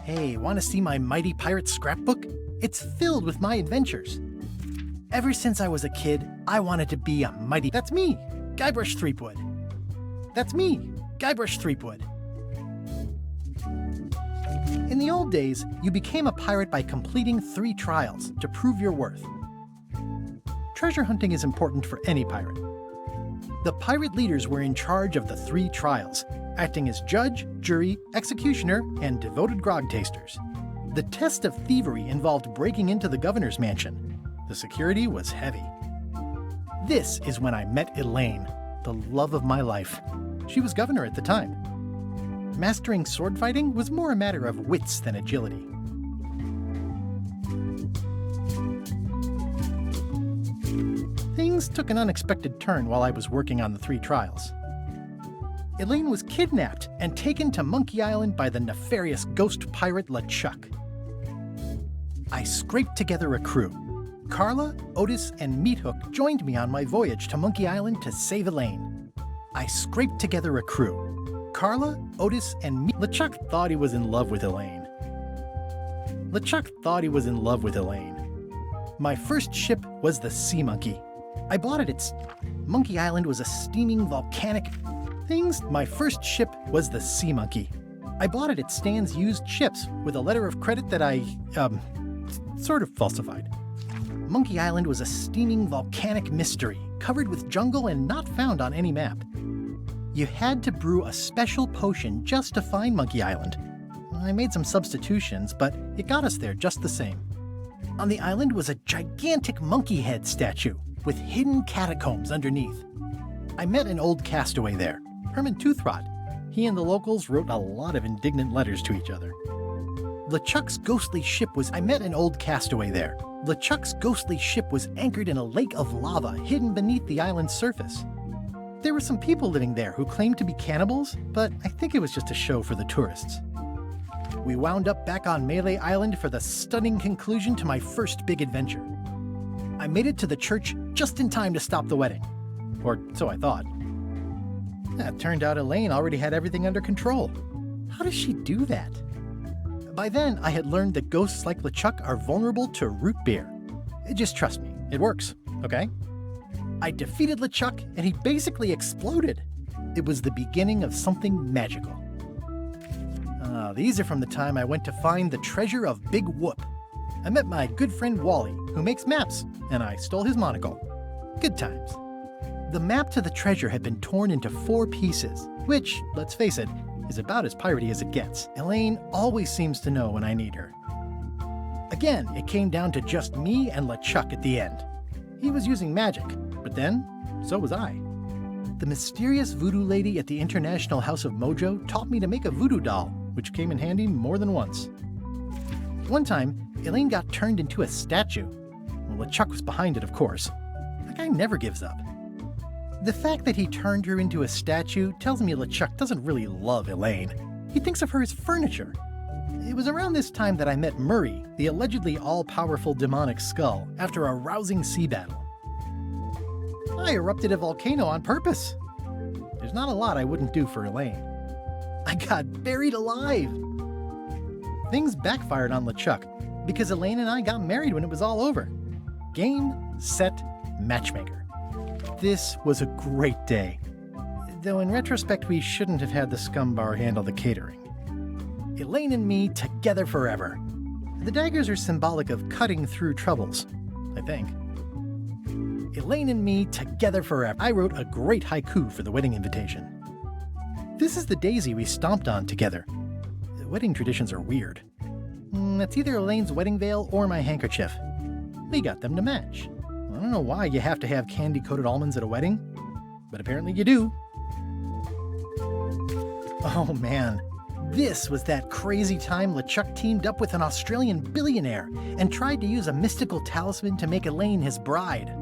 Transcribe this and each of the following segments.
Hey, want to see my mighty pirate scrapbook? It's filled with my adventures. Ever since I was a kid, I wanted to be a mighty... That's me, Guybrush Threepwood. That's me, Guybrush Threepwood. In the old days, you became a pirate by completing 3 trials to prove your worth. Treasure hunting is important for any pirate. The pirate leaders were in charge of the 3 trials, acting as judge, jury, executioner, and devoted grog tasters. The test of thievery involved breaking into the governor's mansion. The security was heavy. This is when I met Elaine, the love of my life. She was governor at the time. Mastering sword fighting was more a matter of wits than agility. Things took an unexpected turn while I was working on the 3 trials. Elaine was kidnapped and taken to Monkey Island by the nefarious ghost pirate LeChuck. I scraped together a crew. Carla, Otis, and Meathook joined me on my voyage to Monkey Island to save Elaine. I scraped together a crew. Carla, Otis, and LeChuck thought he was in love with Elaine. LeChuck thought he was in love with Elaine. My first ship was the Sea Monkey. I bought it at... Monkey Island was a steaming volcanic... My first ship was the Sea Monkey. I bought it at Stan's Used Ships with a letter of credit that I, sort of falsified. Monkey Island was a steaming volcanic mystery, covered with jungle and not found on any map. You had to brew a special potion just to find Monkey Island. I made some substitutions, but it got us there just the same. On the island was a gigantic monkey head statue with hidden catacombs underneath. I met an old castaway there, Herman Toothrot. He and the locals wrote a lot of indignant letters to each other. LeChuck's ghostly ship was... I met an old castaway there. LeChuck's ghostly ship was anchored in a lake of lava hidden beneath the island's surface. There were some people living there who claimed to be cannibals, but I think it was just a show for the tourists. We wound up back on Melee Island for the stunning conclusion to my first big adventure. I made it to the church just in time to stop the wedding. Or so I thought. It turned out Elaine already had everything under control. How does she do that? By then, I had learned that ghosts like LeChuck are vulnerable to root beer. Just trust me, it works, okay? I defeated LeChuck, and he basically exploded. It was the beginning of something magical. These are from the time I went to find the treasure of Big Whoop. I met my good friend Wally, who makes maps, and I stole his monocle. Good times. The map to the treasure had been torn into 4 pieces, which, let's face it, is about as piratey as it gets. Elaine always seems to know when I need her. Again, it came down to just me and LeChuck at the end. He was using magic, but then, so was I. The mysterious voodoo lady at the International House of Mojo taught me to make a voodoo doll, which came in handy more than once. One time, Elaine got turned into a statue. Well, LeChuck was behind it, of course. That guy never gives up. The fact that he turned her into a statue tells me LeChuck doesn't really love Elaine. He thinks of her as furniture. It was around this time that I met Murray, the allegedly all-powerful demonic skull, after a rousing sea battle. I erupted a volcano on purpose. There's not a lot I wouldn't do for Elaine. I got buried alive. Things backfired on LeChuck because Elaine and I got married when it was all over. Game, set, matchmaker. This was a great day. Though in retrospect, we shouldn't have had the scum bar handle the catering. Elaine and me together forever. The daggers are symbolic of cutting through troubles, I think. Elaine and me together forever. I wrote a great haiku for the wedding invitation. This is the daisy we stomped on together. Wedding traditions are weird. It's either Elaine's wedding veil or my handkerchief. We got them to match. I don't know why you have to have candy-coated almonds at a wedding, but apparently you do. Oh man, this was that crazy time LeChuck teamed up with an Australian billionaire and tried to use a mystical talisman to make Elaine his bride.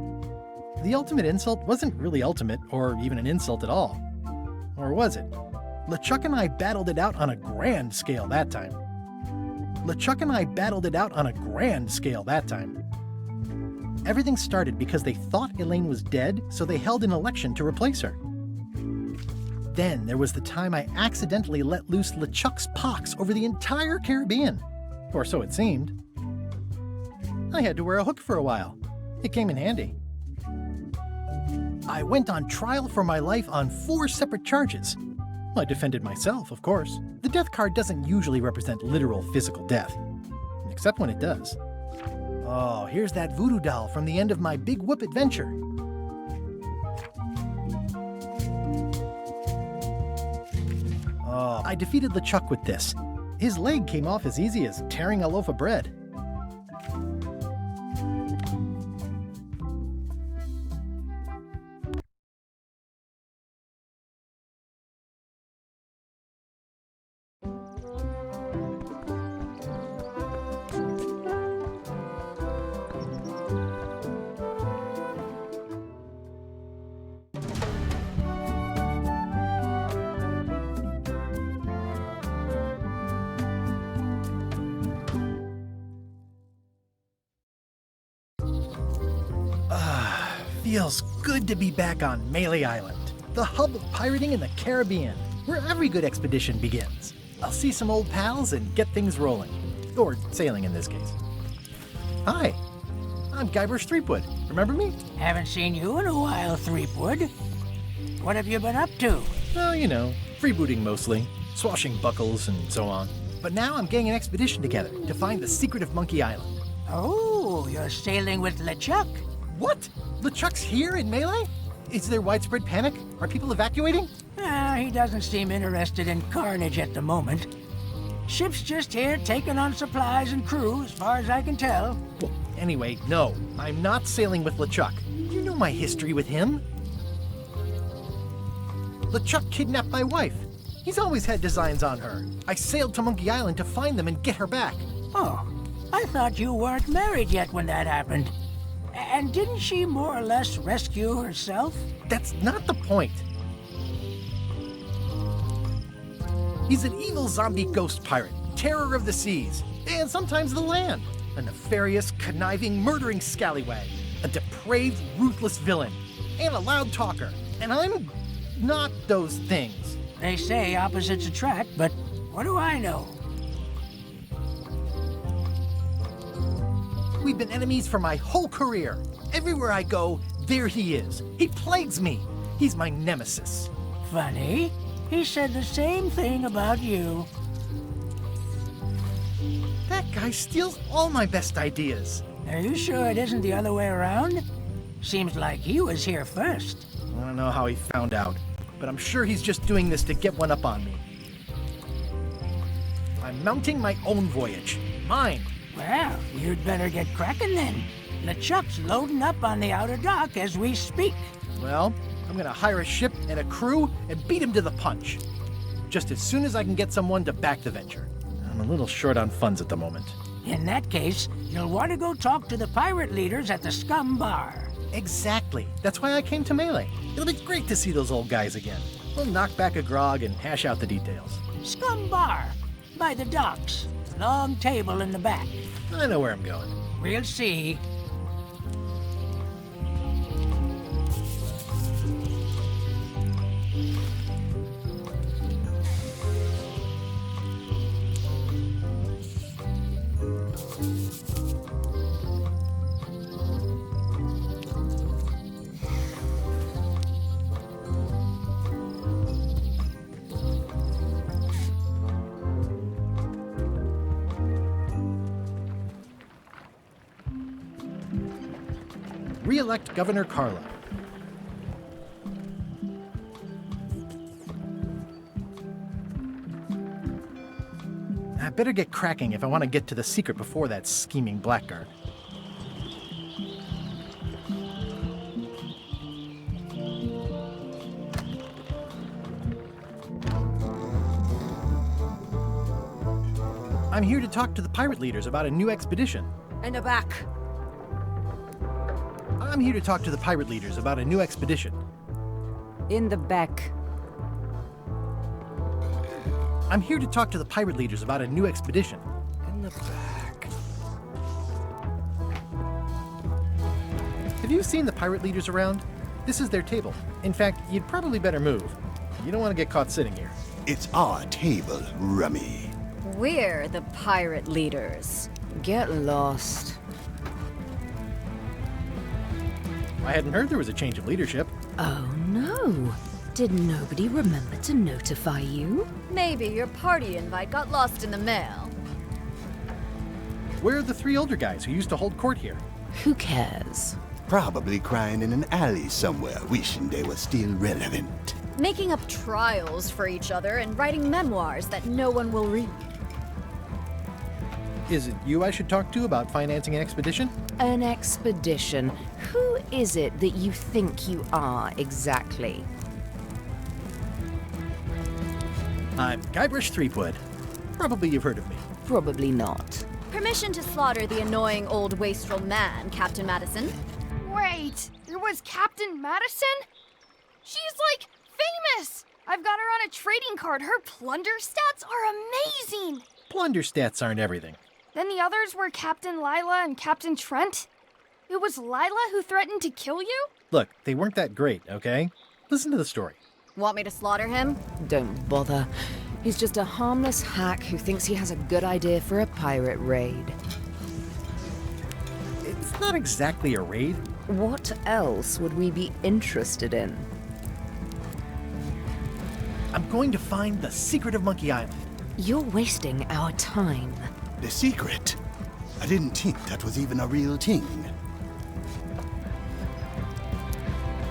The ultimate insult wasn't really ultimate, or even an insult at all. Or was it? LeChuck and I battled it out on a grand scale that time. Everything started because they thought Elaine was dead, so they held an election to replace her. Then there was the time I accidentally let loose LeChuck's pox over the entire Caribbean. Or so it seemed. I had to wear a hook for a while. It came in handy. I went on trial for my life on 4 separate charges. I defended myself, of course. The death card doesn't usually represent literal physical death. Except when it does. Oh, here's that voodoo doll from the end of my Big Whoop adventure. Oh, I defeated LeChuck with this. His leg came off as easy as tearing a loaf of bread. Feels good to be back on Melee Island, the hub of pirating in the Caribbean, where every good expedition begins. I'll see some old pals and get things rolling. Or sailing in this case. Hi, I'm Guybrush Threepwood. Remember me? Haven't seen you in a while, Threepwood. What have you been up to? Well, you know, freebooting mostly, swashing buckles and so on. But now I'm getting an expedition together to find the secret of Monkey Island. Oh, you're sailing with LeChuck? What? LeChuck's here in Melee? Is there widespread panic? Are people evacuating? He doesn't seem interested in carnage at the moment. Ship's just here taking on supplies and crew, as far as I can tell. Well, anyway, no, I'm not sailing with LeChuck. You know my history with him. LeChuck kidnapped my wife. He's always had designs on her. I sailed to Monkey Island to find them and get her back. Oh, I thought you weren't married yet when that happened. And didn't she more or less rescue herself? That's not the point. He's an evil zombie ghost pirate, terror of the seas, and sometimes the land. A nefarious, conniving, murdering scallywag. A depraved, ruthless villain. And a loud talker. And I'm not those things. They say opposites attract, but what do I know? We've been enemies for my whole career. Everywhere I go, there he is. He plagues me. He's my nemesis. Funny. He said the same thing about you. That guy steals all my best ideas. Are you sure it isn't the other way around? Seems like he was here first. I don't know how he found out, but I'm sure he's just doing this to get one up on me. I'm mounting my own voyage. Mine. Well, you'd better get cracking then. LeChuck's loading up on the outer dock as we speak. Well, I'm gonna hire a ship and a crew and beat him to the punch. Just as soon as I can get someone to back the venture. I'm a little short on funds at the moment. In that case, you'll want to go talk to the pirate leaders at the Scum Bar. Exactly. That's why I came to Melee. It'll be great to see those old guys again. We'll knock back a grog and hash out the details. Scum Bar, by the docks. Long table in the back. I know where I'm going. We'll see. Re-elect Governor Carlo. I better get cracking if I want to get to the secret before that scheming blackguard. I'm here to talk to the pirate leaders about a new expedition. In the back. I'm here to talk to the pirate leaders about a new expedition. In the back. I'm here to talk to the pirate leaders about a new expedition. In the back. Have you seen the pirate leaders around? This is their table. In fact, you'd probably better move. You don't want to get caught sitting here. It's our table, Rummy. We're the pirate leaders. Get lost. I hadn't heard there was a change of leadership. Oh no. Did nobody remember to notify you? Maybe your party invite got lost in the mail. Where are the three older guys who used to hold court here? Who cares? Probably crying in an alley somewhere, wishing they were still relevant. Making up trials for each other and writing memoirs that no one will read. Is it you I should talk to about financing an expedition? An expedition. Who is it that you think you are exactly? I'm Guybrush Threepwood. Probably you've heard of me. Probably not. Permission to slaughter the annoying old wastrel man, Captain Madison. Wait, it was Captain Madison? She's like famous! I've got her on a trading card. Her plunder stats are amazing! Plunder stats aren't everything. Then the others were Captain Lila and Captain Trent. It was Lila who threatened to kill you? Look, they weren't that great, okay? Listen to the story. Want me to slaughter him? Don't bother. He's just a harmless hack who thinks he has a good idea for a pirate raid. It's not exactly a raid. What else would we be interested in? I'm going to find the secret of Monkey Island. You're wasting our time. The secret? I didn't think that was even a real thing.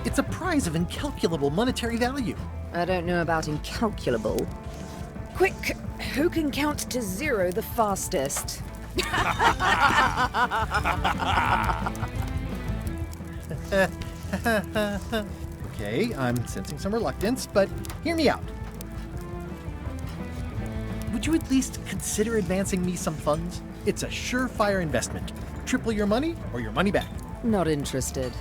It's a prize of incalculable monetary value. I don't know about incalculable. Quick, who can count to 0 the fastest? Okay, I'm sensing some reluctance, but hear me out. Would you at least consider advancing me some funds? It's a surefire investment. Triple your money or your money back. Not interested.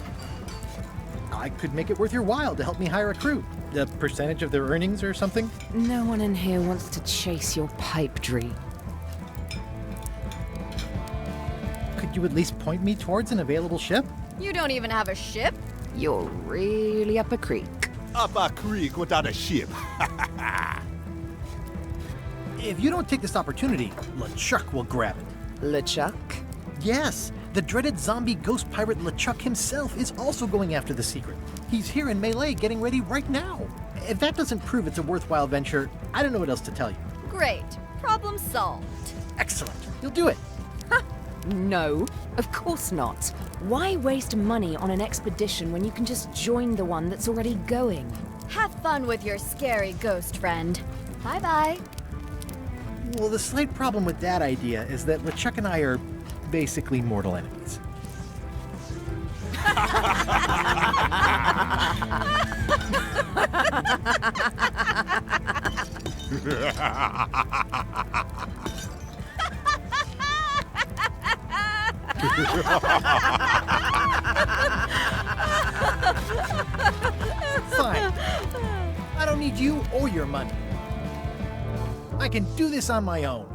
I could make it worth your while to help me hire a crew. A percentage of their earnings or something? No one in here wants to chase your pipe dream. Could you at least point me towards an available ship? You don't even have a ship? You're really up a creek. Up a creek without a ship. If you don't take this opportunity, LeChuck will grab it. LeChuck? Yes, the dreaded zombie ghost pirate LeChuck himself is also going after the secret. He's here in Melee getting ready right now. If that doesn't prove it's a worthwhile venture, I don't know what else to tell you. Great. Problem solved. Excellent. You'll do it. No, of course not. Why waste money on an expedition when you can just join the one that's already going? Have fun with your scary ghost friend. Bye-bye. Well, the slight problem with that idea is that LeChuck and I are basically mortal enemies. Fine. I don't need you or your money. I can do this on my own.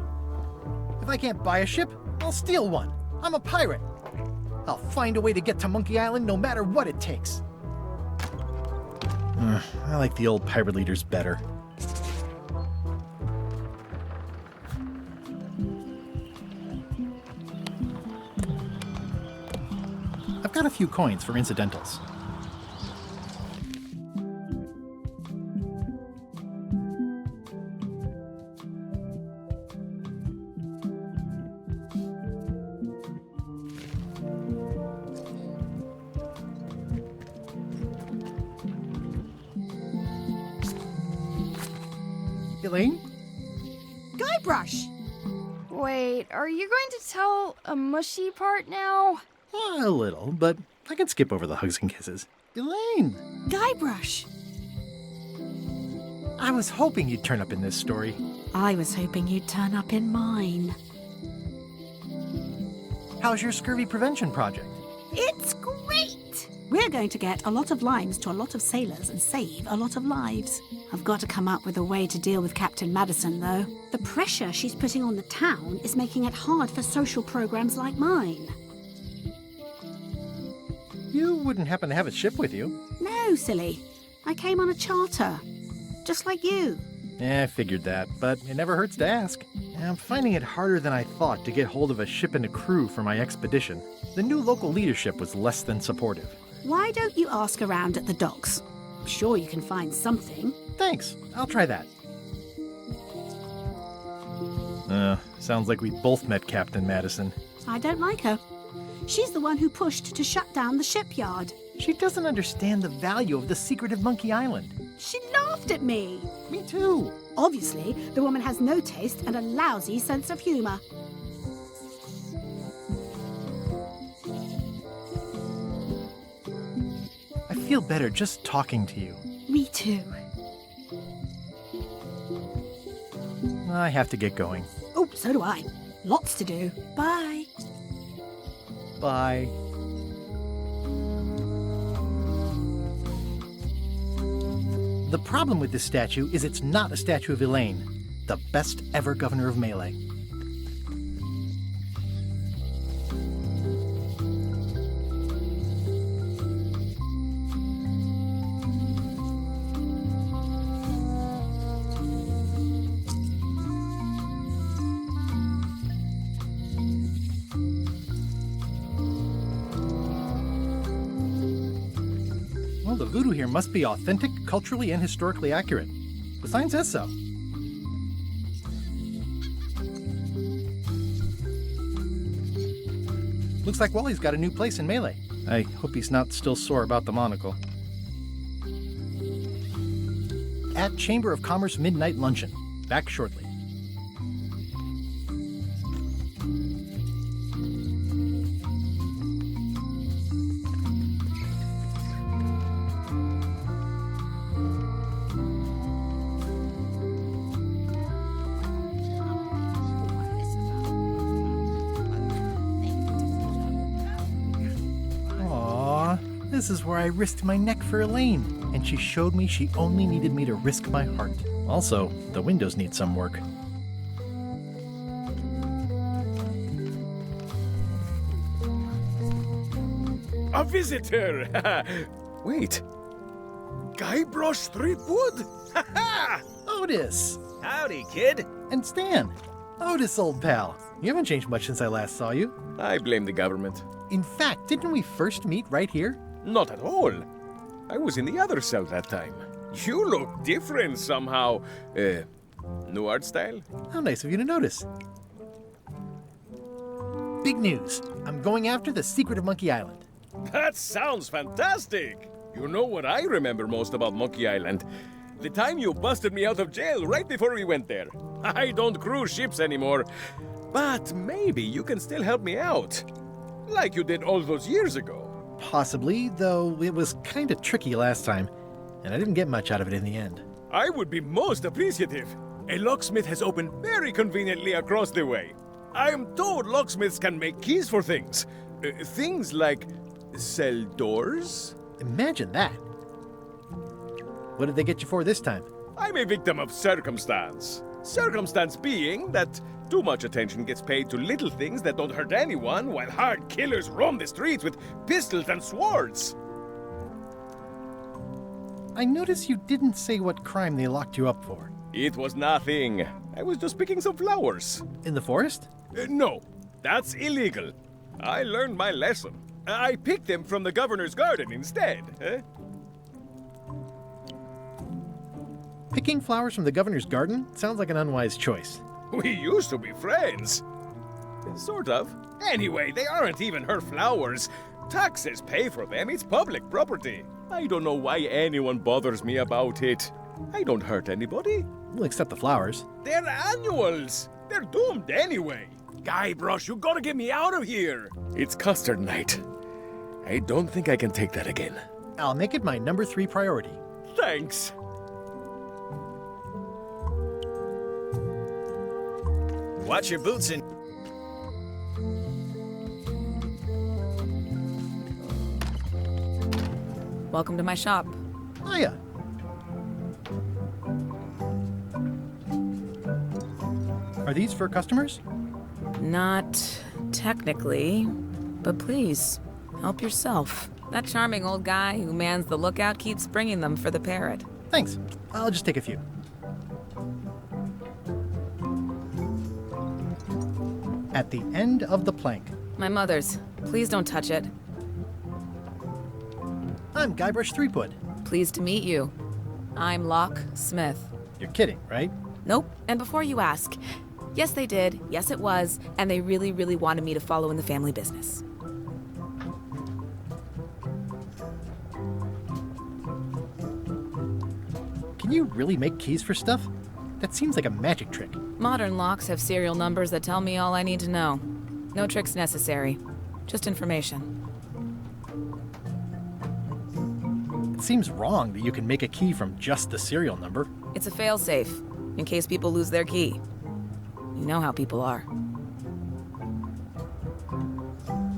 If I can't buy a ship, I'll steal one. I'm a pirate. I'll find a way to get to Monkey Island no matter what it takes. I like the old pirate leaders better. I've got a few coins for incidentals. Elaine? Guybrush! Wait, are you going to tell a mushy part now? A little, but I can skip over the hugs and kisses. Elaine! Guybrush! I was hoping you'd turn up in this story. I was hoping you'd turn up in mine. How's your scurvy prevention project? It's great! We're going to get a lot of limes to a lot of sailors and save a lot of lives. I've got to come up with a way to deal with Captain Madison, though. The pressure she's putting on the town is making it hard for social programs like mine. You wouldn't happen to have a ship with you? No, silly. I came on a charter. Just like you. I figured that, but it never hurts to ask. I'm finding it harder than I thought to get hold of a ship and a crew for my expedition. The new local leadership was less than supportive. Why don't you ask around at the docks? I'm sure you can find something. Thanks, I'll try that. Sounds like we both met Captain Madison. I don't like her. She's the one who pushed to shut down the shipyard. She doesn't understand the value of the secret of Monkey Island. She laughed at me. Me too. Obviously, the woman has no taste and a lousy sense of humor. I feel better just talking to you. Me too. I have to get going. Oh, so do I. Lots to do. Bye. Bye. The problem with this statue is it's not a statue of Elaine, the best ever governor of Melee. Well, the voodoo here must be authentic, culturally, and historically accurate. The sign says so. Looks like Wally's got a new place in Melee. I hope he's not still sore about the monocle. At Chamber of Commerce Midnight Luncheon. Back shortly. This is where I risked my neck for Elaine, and she showed me she only needed me to risk my heart. Also, the windows need some work. A visitor! Wait. Guybrush Threepwood? Otis! Howdy, kid. And Stan. Otis, old pal. You haven't changed much since I last saw you. I blame the government. In fact, didn't we first meet right here? Not at all. I was in the other cell that time. You look different somehow. New art style? How nice of you to notice. Big news. I'm going after the secret of Monkey Island. That sounds fantastic! You know what I remember most about Monkey Island? The time you busted me out of jail right before we went there. I don't cruise ships anymore. But maybe you can still help me out. Like you did all those years ago. Possibly, though it was kind of tricky last time, and I didn't get much out of it in the end. I would be most appreciative. A locksmith has opened very conveniently across the way. I am told locksmiths can make keys for things. Things like cell doors? Imagine that. What did they get you for this time? I'm a victim of circumstance. Circumstance being that too much attention gets paid to little things that don't hurt anyone, while hard killers roam the streets with pistols and swords. I noticed you didn't say what crime they locked you up for. It was nothing. I was just picking some flowers. In the forest? No, that's illegal. I learned my lesson. I picked them from the governor's garden instead. Picking flowers from the governor's garden sounds like an unwise choice. We used to be friends. Sort of. Anyway, they aren't even her flowers. Taxes pay for them. It's public property. I don't know why anyone bothers me about it. I don't hurt anybody. Well, except the flowers. They're annuals. They're doomed anyway. Guybrush, you gotta get me out of here. It's custard night. I don't think I can take that again. I'll make it my number 3 priority. Thanks. Watch your boots and... Welcome to my shop. Hiya. Are these for customers? Not technically, but please, help yourself. That charming old guy who mans the lookout keeps bringing them for the parrot. Thanks. I'll just take a few. At the end of the plank. My mother's. Please don't touch it. I'm Guybrush Threepwood. Pleased to meet you. I'm Locke Smith. You're kidding, right? Nope. And before you ask, yes, they did. Yes, it was. And they really, really wanted me to follow in the family business. Can you really make keys for stuff? That seems like a magic trick. Modern locks have serial numbers that tell me all I need to know. No tricks necessary. Just information. It seems wrong that you can make a key from just the serial number. It's a failsafe, in case people lose their key. You know how people are.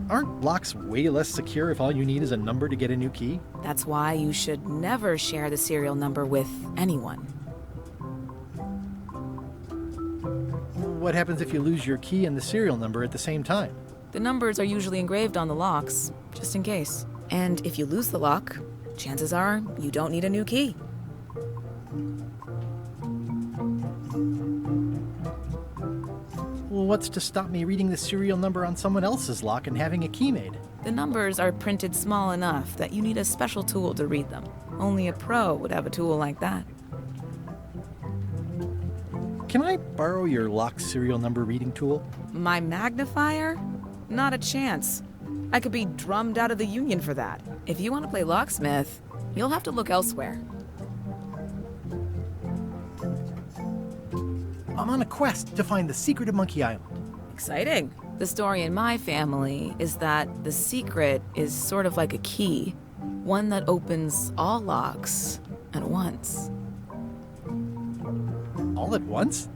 Aren't locks way less secure if all you need is a number to get a new key? That's why you should never share the serial number with anyone. What happens if you lose your key and the serial number at the same time? The numbers are usually engraved on the locks, just in case. And if you lose the lock, chances are you don't need a new key. Well, what's to stop me reading the serial number on someone else's lock and having a key made? The numbers are printed small enough that you need a special tool to read them. Only a pro would have a tool like that. Can I borrow your lock serial number reading tool? My magnifier? Not a chance. I could be drummed out of the union for that. If you want to play locksmith, you'll have to look elsewhere. I'm on a quest to find the secret of Monkey Island. Exciting. The story in my family is that the secret is sort of like a key, one that opens all locks at once. All at once?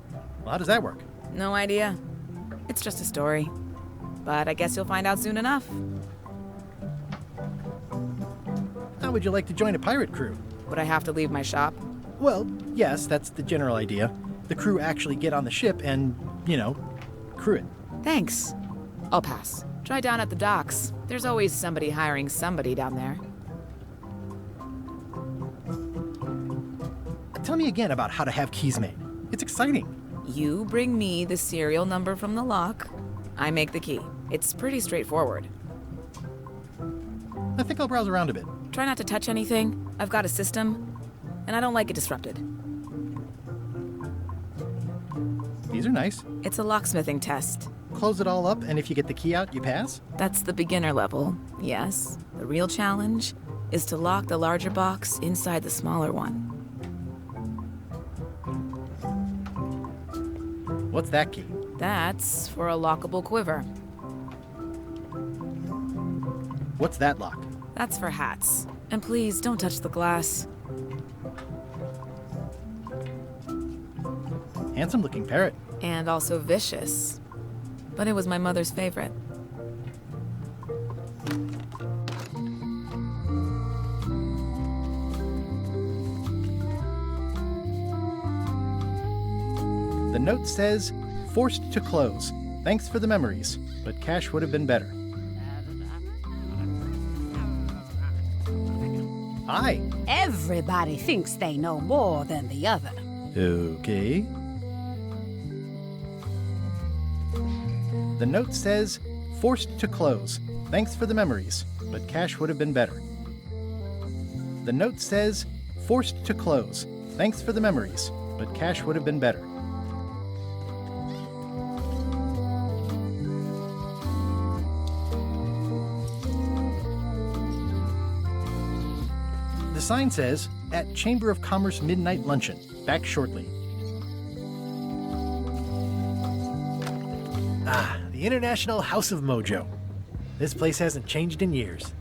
Well, how does that work? No idea. It's just a story. But I guess you'll find out soon enough. How would you like to join a pirate crew? Would I have to leave my shop? Well, yes, that's the general idea. The crew actually get on the ship and, crew it. Thanks. I'll pass. Try down at the docks. There's always somebody hiring somebody down there. Tell me again about how to have keys made. It's exciting. You bring me the serial number from the lock. I make the key. It's pretty straightforward. I think I'll browse around a bit. Try not to touch anything. I've got a system, and I don't like it disrupted. These are nice. It's a locksmithing test. Close it all up, and if you get the key out, you pass? That's the beginner level, yes. The real challenge is to lock the larger box inside the smaller one. What's that key? That's for a lockable quiver. What's that lock? That's for hats. And please, don't touch the glass. Handsome-looking parrot. And also vicious. But it was my mother's favorite. The note says, "Forced to close. Thanks for the memories, but cash would have been better." Hi. Everybody thinks they know more than the other. Okay. The note says, "Forced to close. Thanks for the memories, but cash would have been better." The note says, "Forced to close. Thanks for the memories, but cash would have been better." The sign says, "At Chamber of Commerce Midnight Luncheon. Back shortly." Ah, the International House of Mojo. This place hasn't changed in years.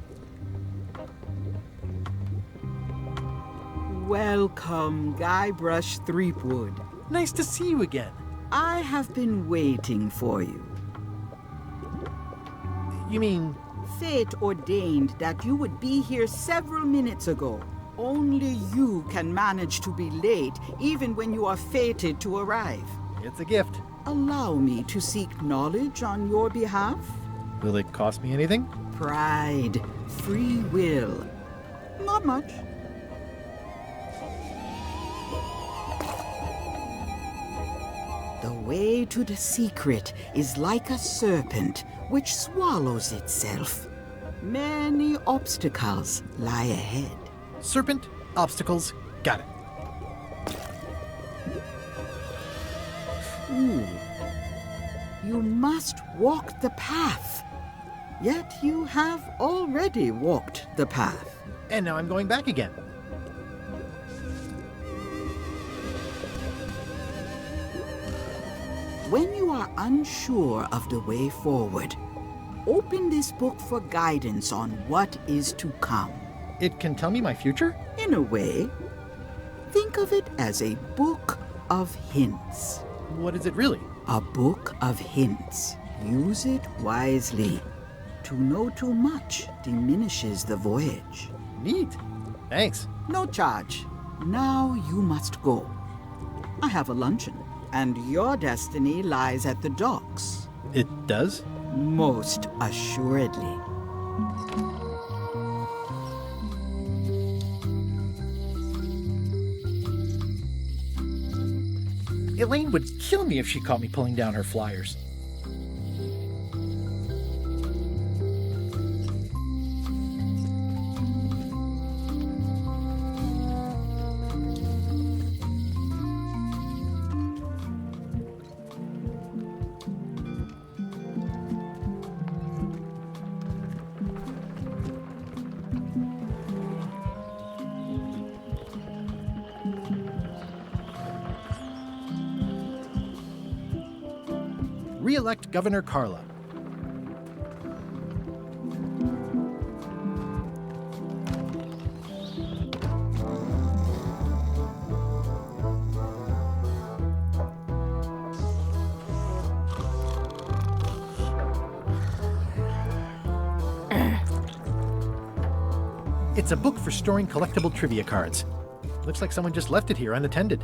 Welcome, Guybrush Threepwood. Nice to see you again. I have been waiting for you. You mean... Fate ordained that you would be here several minutes ago. Only you can manage to be late, even when you are fated to arrive. It's a gift. Allow me to seek knowledge on your behalf. Will it cost me anything? Pride, free will. Not much. The way to the secret is like a serpent which swallows itself. Many obstacles lie ahead. Serpent, obstacles, got it. Ooh. You must walk the path. Yet you have already walked the path. And now I'm going back again. When you are unsure of the way forward, open this book for guidance on what is to come. It can tell me my future? In a way, think of it as a book of hints. What is it really? A book of hints. Use it wisely. To know too much diminishes the voyage. Neat. Thanks. No charge. Now you must go. I have a luncheon, and your destiny lies at the docks. It does? Most assuredly. Elaine would kill me if she caught me pulling down her flyers. Re-elect Governor Carla. It's a book for storing collectible trivia cards. Looks like someone just left it here unattended.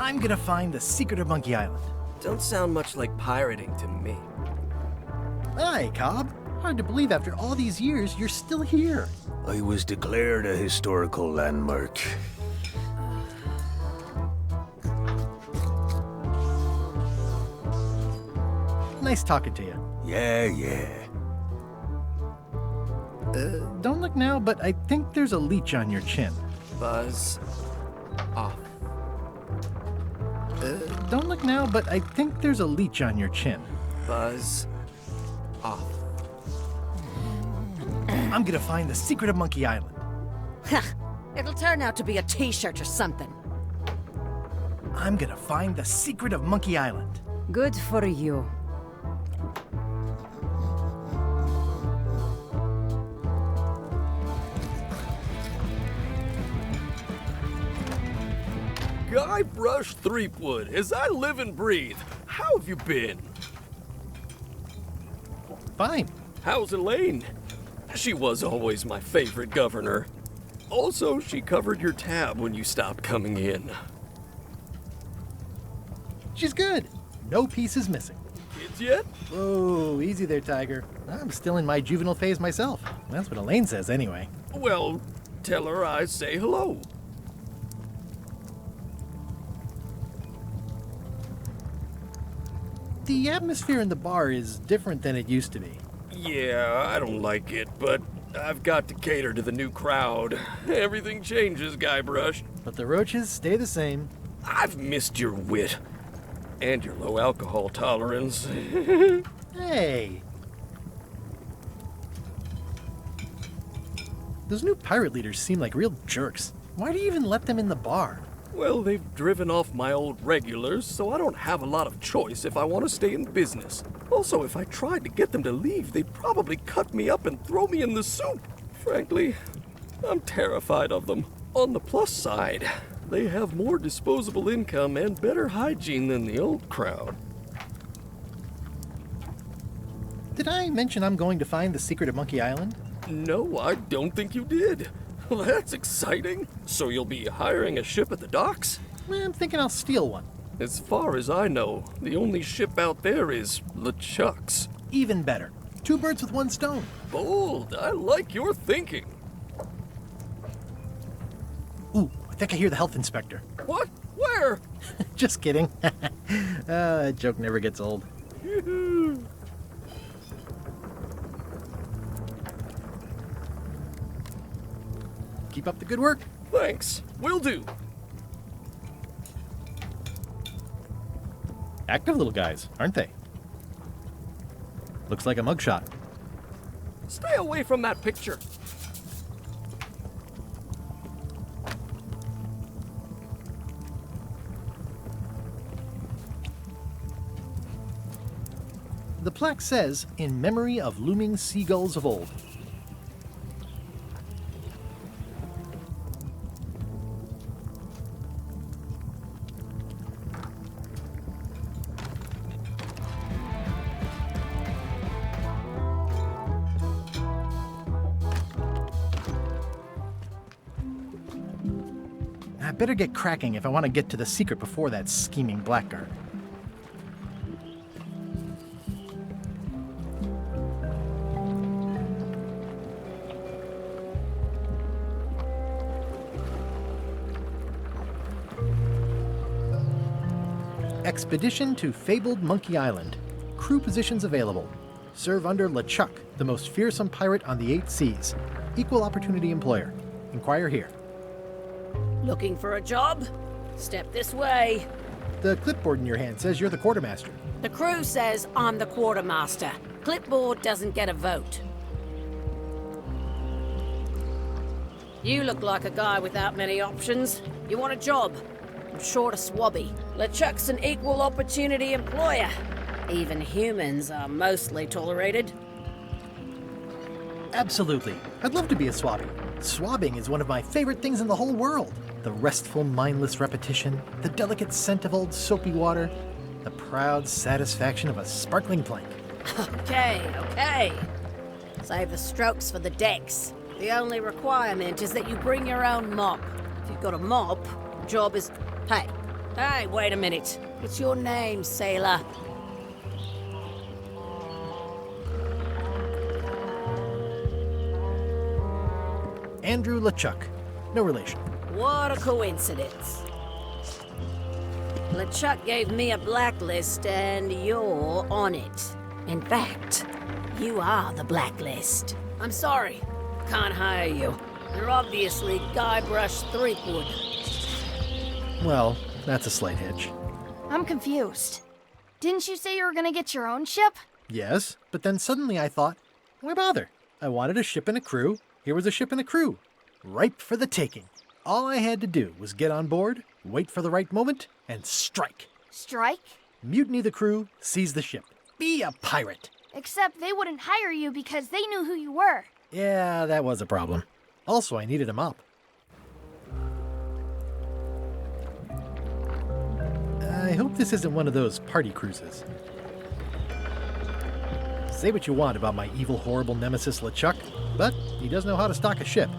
I'm gonna find the secret of Monkey Island. Don't sound much like pirating to me. Hi, Cobb. Hard to believe after all these years you're still here. I was declared a historical landmark. Nice talking to you. Yeah. Don't look now, but I think there's a leech on your chin. Buzz off. Don't look now, but I think there's a leech on your chin. Buzz off. I'm gonna find the secret of Monkey Island. It'll turn out to be a t-shirt or something. I'm gonna find the secret of Monkey Island. Good for you. Guybrush Threepwood, as I live and breathe. How have you been? Fine. How's Elaine? She was always my favorite governor. Also, she covered your tab when you stopped coming in. She's good. No pieces missing. Kids yet? Whoa, easy there, Tiger. I'm still in my juvenile phase myself. That's what Elaine says anyway. Well, tell her I say hello. The atmosphere in the bar is different than it used to be. Yeah, I don't like it, but I've got to cater to the new crowd. Everything changes, Guybrush. But the roaches stay the same. I've missed your wit. And your low alcohol tolerance. Hey! Those new pirate leaders seem like real jerks. Why do you even let them in the bar? Well, they've driven off my old regulars, so I don't have a lot of choice if I want to stay in business. Also, if I tried to get them to leave, they'd probably cut me up and throw me in the soup. Frankly, I'm terrified of them. On the plus side, they have more disposable income and better hygiene than the old crowd. Did I mention I'm going to find the secret of Monkey Island? No, I don't think you did. Well, that's exciting. So you'll be hiring a ship at the docks? I'm thinking I'll steal one. As far as I know, the only ship out there is LeChuck's. Even better. 2 birds with 1 stone. Bold. I like your thinking. Ooh, I think I hear the health inspector. What? Where? Just kidding. That joke never gets old. Keep up the good work. Thanks. Will do. Active little guys, aren't they? Looks like a mugshot. Stay away from that picture. The plaque says, "In memory of looming seagulls of old." I better get cracking if I want to get to the secret before that scheming blackguard. Expedition to fabled Monkey Island. Crew positions available. Serve under LeChuck, the most fearsome pirate on the 8 seas. Equal opportunity employer. Inquire here. Looking for a job? Step this way. The clipboard in your hand says you're the quartermaster. The crew says I'm the quartermaster. Clipboard doesn't get a vote. You look like a guy without many options. You want a job? I'm short a swabby. LeChuck's an equal opportunity employer. Even humans are mostly tolerated. Absolutely. I'd love to be a swabby. Swabbing is one of my favorite things in the whole world. The restful, mindless repetition, the delicate scent of old soapy water, the proud satisfaction of a sparkling plank. Okay. Save the strokes for the decks. The only requirement is that you bring your own mop. If you've got a mop, the job is... Hey, wait a minute. What's your name, sailor? Andrew LeChuck. No relation. What a coincidence. LeChuck gave me a blacklist and you're on it. In fact, you are the blacklist. I'm sorry, can't hire you. You're obviously Guybrush Threepwood. Well, that's a slight hitch. I'm confused. Didn't you say you were gonna get your own ship? Yes, but then suddenly I thought, why bother? I wanted a ship and a crew. Here was a ship and a crew. Ripe for the taking. All I had to do was get on board, wait for the right moment, and strike. Strike? Mutiny the crew, seize the ship. Be a pirate. Except they wouldn't hire you because they knew who you were. Yeah, that was a problem. Also, I needed a mop. I hope this isn't one of those party cruises. Say what you want about my evil, horrible nemesis LeChuck, but he does know how to stock a ship.